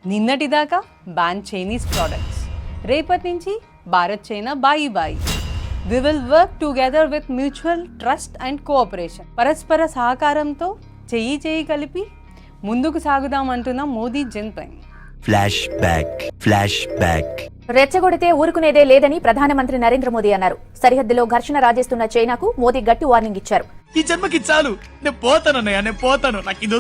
నిన్నటిదాకా ban Chinese products, రేపటి నుంచి భారత్ చైనా బాయి బాయి. We will work together with mutual trust and cooperation. పరస్పర సహకారంతో చెయ్యి చెయ్యి కలిపి ముందుకు సాగుదామంటున్న మోదీ జిన్పింగ్. Flashback. రెచ్చగొడితే ఊరుకునేదే లేదని ప్రధానమంత్రి నరేంద్ర మోదీ అన్నారు. సరిహద్దులో ఘర్షణ రాజేస్తున్న చైనాకు మోదీ గట్టి వార్నింగ్ ఇచ్చారు. ఈ జన్మకి చాలు, నేను పోతాను, నాకు ఇది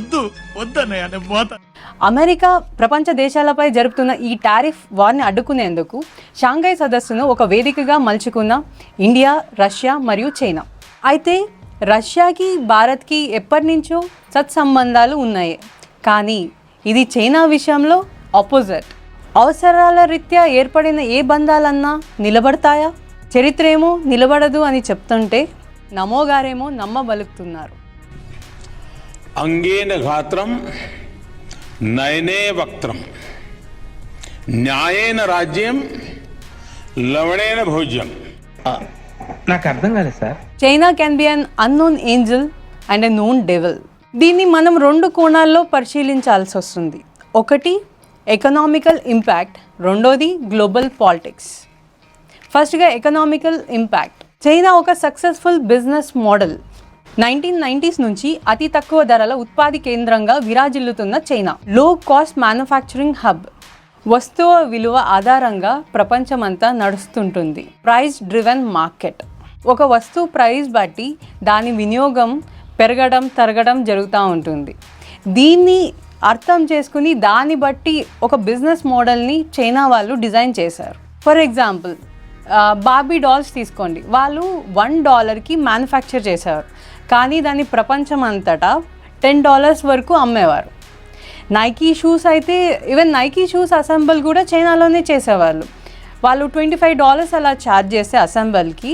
వద్దన్నయ్య, నేను పోతాను. అమెరికా ప్రపంచ దేశాలపై జరుపుతున్న ఈ టారిఫ్ వార్ని అడ్డుకునేందుకు షాంఘై సదస్సును ఒక వేదికగా మలుచుకున్న ఇండియా, రష్యా మరియు చైనా. అయితే రష్యాకి భారత్కి ఎప్పటి నుంచో సత్సంబంధాలు ఉన్నాయి. కానీ ఇది చైనా విషయంలో ఆపోజిట్. అవసరాల రీత్యా ఏర్పడిన ఏ బంధాలన్నా నిలబడతాయా? చరిత్ర ఏమో నిలబడదు అని చెప్తుంటే నమోగారేమో నమ్మబలుకుతున్నారు. అంగేన ఘాత్రం నయనే వక్త్రం న్యాయేన రాజ్యం లవణేన భోజ్యం. నాకు అర్థం కాలేదు sir. China can be an unknown Angel and a known devil. దీన్ని మనం రెండు కోణాల్లో పరిశీలించాల్సి వస్తుంది. ఒకటి ఎకనామికల్ ఇంపాక్ట్, రెండోది గ్లోబల్ పాలిటిక్స్. ఫస్ట్గా ఎకనామికల్ ఇంపాక్ట్. చైనా ఒక సక్సెస్ఫుల్ బిజినెస్ మోడల్. 1990s నుంచి అతి తక్కువ ధరల ఉత్పాది కేంద్రంగా విరాజిల్లుతున్న చైనా లో కాస్ట్ మ్యానుఫ్యాక్చరింగ్ హబ్. వస్తువు విలువ ఆధారంగా ప్రపంచమంతా నడుస్తుంటుంది. Price driven market. ఒక వస్తువు ప్రైస్ బట్టి దాని వినియోగం పెరగడం తరగడం జరుగుతూ ఉంటుంది. దీన్ని అర్థం చేసుకుని దాన్ని బట్టి ఒక బిజినెస్ మోడల్ని చైనా వాళ్ళు డిజైన్ చేశారు. ఫర్ ఎగ్జాంపుల్ బార్బీ డాల్స్ తీసుకోండి. వాళ్ళు $1కి మ్యానుఫ్యాక్చర్ చేసేవారు, కానీ దాన్ని ప్రపంచం అంతటా $10 వరకు అమ్మేవారు. నైకీ షూస్ అయితే ఈవెన్ నైకీ షూస్ అసెంబుల్ కూడా చైనాలోనే చేసేవాళ్ళు. వాళ్ళు $25 అలా ఛార్జ్ చేసే అసెంబుల్కి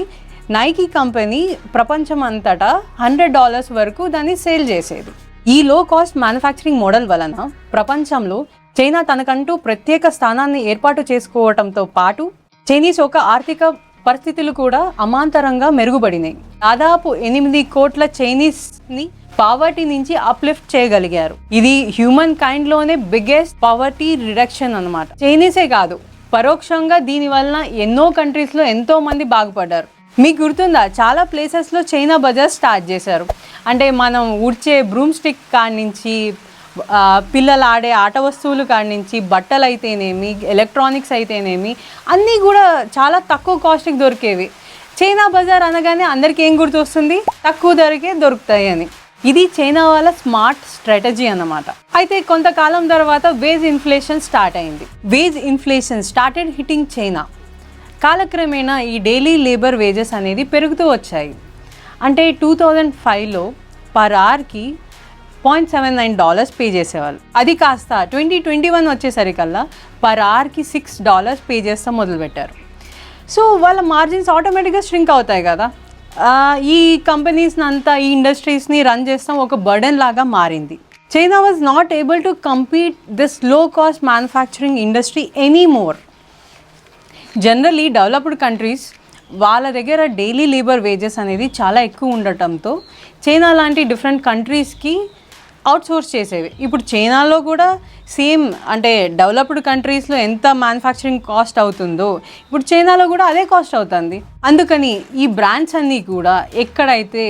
నైకీ కంపెనీ ప్రపంచం అంతటా $100 వరకు దాన్ని సేల్ చేసేది. ఈ లో కాస్ట్ మ్యానుఫ్యాక్చరింగ్ మోడల్ వలన ప్రపంచంలో చైనా తనకంటూ ప్రత్యేక స్థానాన్ని ఏర్పాటు చేసుకోవడంతో పాటు చైనీస్ ఒక ఆర్థిక పరిస్థితులు కూడా అమాంతరంగా మెరుగుపడినాయి. దాదాపు 8 కోట్ల చైనీస్ని పావర్టీ నుంచి అప్లిఫ్ట్ చేయగలిగారు. ఇది హ్యూమన్ కైండ్లోనే బిగ్గెస్ట్ పావర్టీ రిడక్షన్ అన్నమాట. చైనీసే కాదు, పరోక్షంగా దీనివల్ల ఎన్నో కంట్రీస్లో ఎంతో మంది బాగుపడ్డారు. మీకు గుర్తుందా, చాలా ప్లేసెస్లో చైనా బజార్ స్టార్ట్ చేశారు. అంటే మనం ఊడ్చే బ్రూమ్ స్టిక్ కాడి నుంచి, పిల్లలు ఆడే ఆట వస్తువులు కాడి నుంచి, బట్టలు అయితేనేమి, ఎలక్ట్రానిక్స్ అయితేనేమి అన్నీ కూడా చాలా తక్కువ కాస్ట్కి దొరికేవి. చైనా బజార్ అనగానే అందరికీ ఏం గుర్తొస్తుంది? తక్కువ ధరకే దొరుకుతాయి అని. ఇది చైనా వాళ్ళ స్మార్ట్ స్ట్రాటజీ అన్నమాట. అయితే కొంతకాలం తర్వాత వేజ్ ఇన్ఫ్లేషన్ స్టార్ట్ అయింది. Wage inflation started hitting China. కాలక్రమేణా ఈ డైలీ లేబర్ వేజెస్ అనేది పెరుగుతూ వచ్చాయి. అంటే 2005లో పర్ అవర్కి $0.79 పే చేసేవాళ్ళు. అది కాస్త 2021 వచ్చేసరికల్లా పర్ అవర్కి $6 పే చేస్తూ మొదలుపెట్టారు. సో వాళ్ళ మార్జిన్స్ ఆటోమేటిక్గా ష్రింక్ అవుతాయి కదా. ఈ కంపెనీస్ని అంతా, ఈ ఇండస్ట్రీస్ని రన్ చేస్తాం ఒక బర్డెన్ లాగా మారింది. China was not able to compete this low cost manufacturing industry anymore. Generally developed countries వాళ్ళ దగ్గర డైలీ లేబర్ వేజెస్ అనేది చాలా ఎక్కువ ఉండటంతో చైనా లాంటి డిఫరెంట్ కంట్రీస్కి అవుట్సోర్స్ చేసేవి. ఇప్పుడు చైనాలో కూడా సేమ్, అంటే డెవలప్డ్ కంట్రీస్లో ఎంత మ్యానుఫ్యాక్చరింగ్ కాస్ట్ అవుతుందో ఇప్పుడు చైనాలో కూడా అదే కాస్ట్ అవుతుంది. అందుకని ఈ బ్రాండ్స్ అన్నీ కూడా ఎక్కడైతే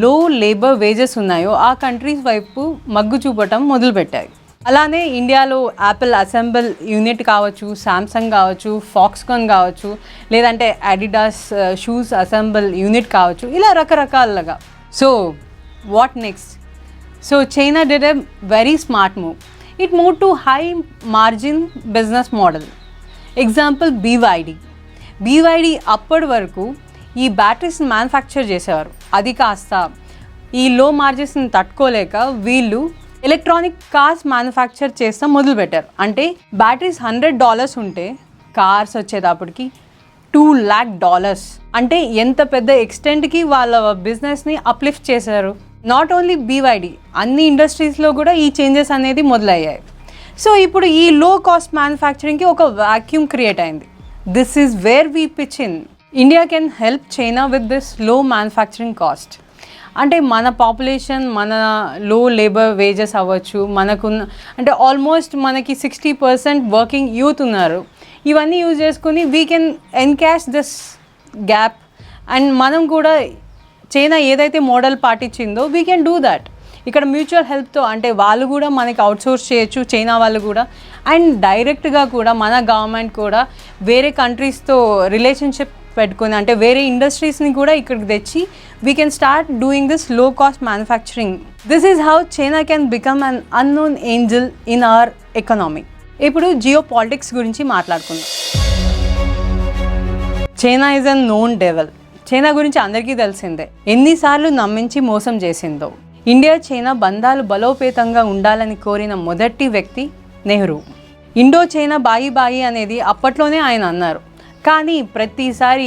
లో లేబర్ వేజెస్ ఉన్నాయో ఆ కంట్రీస్ వైపు మగ్గు చూపటం మొదలుపెట్టాయి. అలానే ఇండియాలో యాపిల్ అసెంబుల్ యూనిట్ కావచ్చు, శాంసంగ్ కావచ్చు, ఫాక్స్కాన్ కావచ్చు, లేదంటే అడిడాస్ షూస్ అసెంబుల్ యూనిట్ కావచ్చు, ఇలా రకరకాలుగా. So what next? So China did a very smart move. It move to high margin business model. Example BYD అప్పటి వరకు ఈ బ్యాటరీస్ని మ్యానుఫ్యాక్చర్ చేసేవారు. అది కాస్త ఈ లో మార్జిన్స్ని తట్టుకోలేక వీళ్ళు ఎలక్ట్రానిక్ కార్స్ మ్యానుఫ్యాక్చర్ చేస్తాం మొదలుపెట్టారు. అంటే బ్యాటరీస్ $100 ఉంటే కార్స్ వచ్చేటప్పటికి $2 lakh. అంటే ఎంత పెద్ద ఎక్స్టెంట్కి వాళ్ళ బిజినెస్ని అప్లిఫ్ట్ చేశారు. నాట్ ఓన్లీ బీవైడి, అన్ని ఇండస్ట్రీస్లో కూడా ఈ చేంజెస్ అనేది మొదలయ్యాయి. సో ఇప్పుడు ఈ లో కాస్ట్ మ్యానుఫ్యాక్చరింగ్కి ఒక వాక్యూమ్ క్రియేట్ అయింది. This is where we pitch in. India can help China with this లో మ్యానుఫ్యాక్చరింగ్ కాస్ట్. అంటే మన పాపులేషన్, మన లో లేబర్ వేజెస్ అవ్వచ్చు, మనకున్న అంటే ఆల్మోస్ట్ మనకి 60% వర్కింగ్ యూత్ ఉన్నారు. ఇవన్నీ యూజ్ చేసుకుని we can encash this gap. And మనం కూడా చైనా ఏదైతే మోడల్ పాటించిందో వీ కెన్ డూ దాట్. ఇక్కడ మ్యూచువల్ హెల్ప్తో అంటే వాళ్ళు కూడా మనకి అవుట్సోర్స్ చేయొచ్చు, చైనా వాళ్ళు కూడా. అండ్ డైరెక్ట్గా కూడా మన గవర్నమెంట్ కూడా వేరే కంట్రీస్తో రిలేషన్షిప్ పెట్టుకొని అంటే వేరే ఇండస్ట్రీస్ని కూడా ఇక్కడికి తెచ్చి we can start doing this low cost manufacturing. This is how China can become an unknown angel in our economy. ఇప్పుడు జియో పాలిటిక్స్ గురించి మాట్లాడుకుందాం. China is an known devil. China గురించి అందరికీ తెలిసిందే, ఎన్నిసార్లు నమ్మించి మోసం చేసిందో. ఇండియా చైనా బంధాలు బలోపేతంగా ఉండాలని కోరిన మొదటి వ్యక్తి నెహ్రూ. ఇండో చైనా బాయి బాయి అనేది అప్పట్లోనే ఆయన అన్నారు. కానీ ప్రతిసారి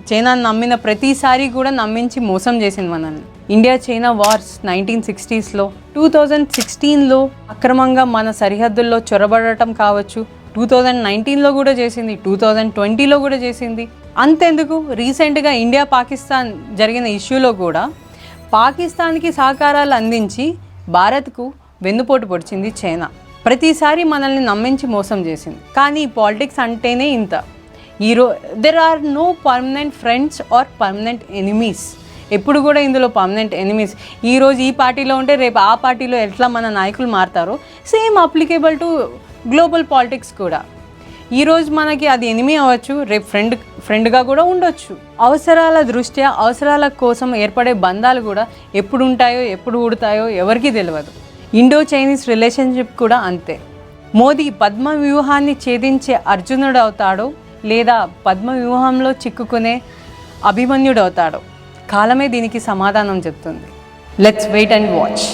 చైనాను నమ్మిన ప్రతిసారి కూడా నమ్మించి మోసం చేసింది మనల్ని. ఇండియా చైనా వార్స్ 1960sలో, 2016లో అక్రమంగా మన సరిహద్దుల్లో చొరబడటం కావచ్చు, 2019లో కూడా చేసింది, 2020లో కూడా చేసింది. అంతెందుకు, రీసెంట్గా ఇండియా పాకిస్తాన్ జరిగిన ఇష్యూలో కూడా పాకిస్తాన్కి సహకారాలు అందించి భారత్కు వెన్నుపోటు పొడిచింది చైనా. ప్రతిసారి మనల్ని నమ్మించి మోసం చేసింది. కానీ పాలిటిక్స్ అంటేనే ఇంత. There are no permanent friends or permanent enemies. ఎప్పుడు కూడా ఇందులో పర్మనెంట్ ఎనిమీస్. ఈరోజు ఈ పార్టీలో ఉంటే రేపు ఆ పార్టీలో ఎట్లా మన నాయకులు మారుతారో same applicable to global politics కూడా. ఈరోజు మనకి అది ఎనిమీ అవ్వచ్చు, రేపు ఫ్రెండ్గా కూడా ఉండొచ్చు. అవసరాల దృష్ట్యా, అవసరాల కోసం ఏర్పడే బంధాలు కూడా ఎప్పుడు ఉంటాయో ఎప్పుడు ఊడతాయో ఎవరికీ తెలియదు. ఇండో చైనీస్ రిలేషన్షిప్ కూడా అంతే. మోదీ పద్మ వ్యూహాన్ని ఛేదించే అర్జునుడు అవుతాడో లేదా పద్మ వ్యూహంలో చిక్కుకునే అభిమన్యుడు అవుతాడో కాలమే దీనికి సమాధానం చెప్తుంది. Let's wait and watch.